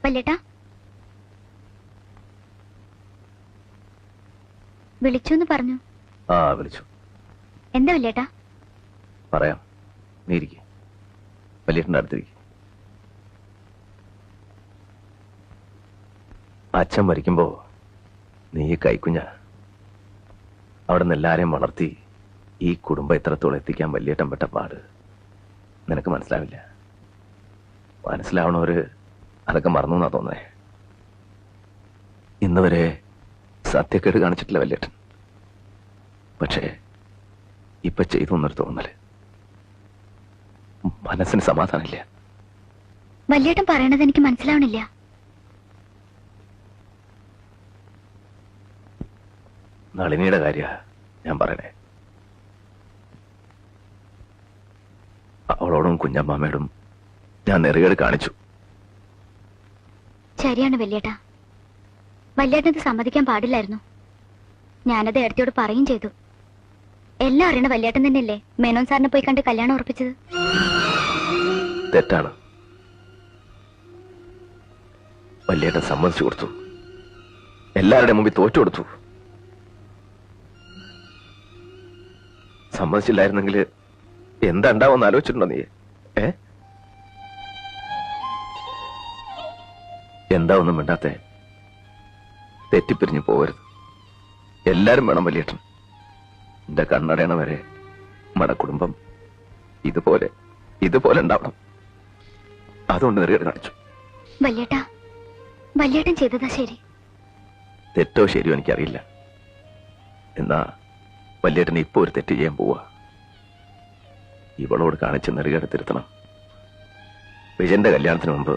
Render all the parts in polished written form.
വല്യേട്ടാ, വിളിച്ചു എന്ന് പറഞ്ഞു. ആ വിളിച്ചു. എന്താ വല്യേട്ടാ? പറയാം, നീ ഇരിക്കെ. വലിയേട്ടൻ്റെ അടുത്തിരിക്കെ. അച്ഛൻ മരിക്കുമ്പോ നീ കൈക്കുഞ്ഞ അവിടെ നിന്ന് എല്ലാരെയും വളർത്തി ഈ കുടുംബം ഇത്രത്തോളം എത്തിക്കാൻ വലിയേട്ടൻ പെട്ട പാട് നിനക്ക് മനസ്സിലാവില്ല. മനസ്സിലാവണവര് അതൊക്കെ മറന്നു എന്നാ തോന്നേ. ഇന്ന് വരെ സത്യക്കേട് കാണിച്ചിട്ടില്ല വലിയേട്ടൻ. പക്ഷേ ഇപ്പൊ ചെയ്തു എന്നൊരു തോന്നല്. മനസ്സിന് സമാധാനമില്ല. വല്യേട്ടൻ പറയണത് എനിക്ക് മനസ്സിലാവണില്ല. നളിനിയുടെ കാര്യ ഞാൻ പറയണേ. അവളോടും കുഞ്ഞമ്മാമ്മയോടും ഞാൻ നെറുകേട് കാണിച്ചു. ശരിയാണ് വല്യേട്ടാ. വല്യേട്ടൻ ഇത് സമ്മതിക്കാൻ പാടില്ലായിരുന്നു. ഞാനത് ഏടത്തിയോട് പറയും ചെയ്തു. എല്ലാം അറിയണ വല്യേട്ടൻ തന്നെയല്ലേ മേനോൻ സാറിനെ പോയി കണ്ട് കല്യാണം ഉറപ്പിച്ചത്. തെറ്റാണ്. വല്യേട്ടൻ സമ്മതിച്ചു കൊടുത്തു. എല്ലാവരുടെ മുമ്പിൽ തോറ്റു കൊടുത്തു. സമ്മതിച്ചില്ലായിരുന്നെങ്കിൽ എന്താ ഉണ്ടാവുമെന്ന് ആലോചിച്ചിട്ടുണ്ടോ നീ? എന്താ ഒന്നും മിണ്ടാത്തെ? തെറ്റിപ്പിരിഞ്ഞു പോകരുത്. എല്ലാരും വേണം വലിയേട്ടൻ. എന്റെ കണ്ണടയണ വരെ നമ്മുടെ കുടുംബം ഇതുപോലെ ഉണ്ടാവണം. അതുകൊണ്ട് നെറുകേട് കാണിച്ചു. വല്യേട്ടാ, വല്യേട്ടൻ ചെയ്തതാ ശരി. തെറ്റോ ശരിയോ എനിക്കറിയില്ല. എന്നാ വലിയേട്ടൻ ഇപ്പൊ ഒരു തെറ്റ് ചെയ്യാൻ പോവാ. ഇവളോട് കാണിച്ച് നെറുകേട് തിരുത്തണം. വിജയന്റെ കല്യാണത്തിന് മുമ്പ്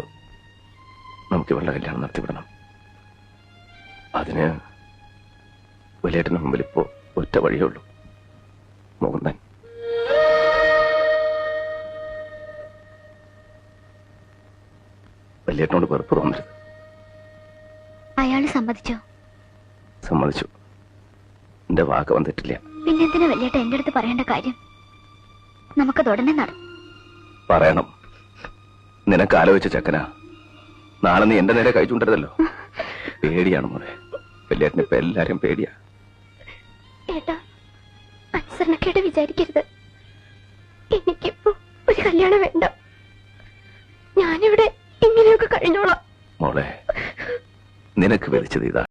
നമുക്ക് ഇവളുടെ കല്യാണം നടത്തിവിടണം. അതിന് വലിയേട്ടന് മുമ്പിൽ ഇപ്പോ ഒറ്റ വഴിയേ ഉള്ളൂ. മോഹൻദാൻ. വലിയേട്ടനോട് വെറുപ്പ് തോന്നരുത്. അയാള് സമ്മതിച്ചോ? സമ്മതിച്ചു. എന്റെ വാക്ക് വന്നിട്ടില്ല. പിന്നെന്തിനാ വല്യേട്ട എന്റെ അടുത്ത് പറയേണ്ട കാര്യം? നമുക്കത് ഉടനെ നടക്കും. പറയണം. നിനക്ക് ആലോചിച്ച ചക്കനാ. നാളെ നീ എന്റെ നേരെ കഴിച്ചുകൊണ്ടിരുന്നല്ലോ. പേടിയാണ് മോനെ. വലിയേട്ടന് ഇപ്പൊ എല്ലാരും പേടിയാ. ഏട്ടാ, അനുസരണക്കേട് വിചാരിക്കരുത്. എനിക്കിപ്പോ ഒരു കല്യാണം വേണ്ട. ഞാനിവിടെ ഇങ്ങനെയൊക്കെ കഴിഞ്ഞോളാം. മോളെ, നിനക്ക് വിധിച്ചത് ഇതാ.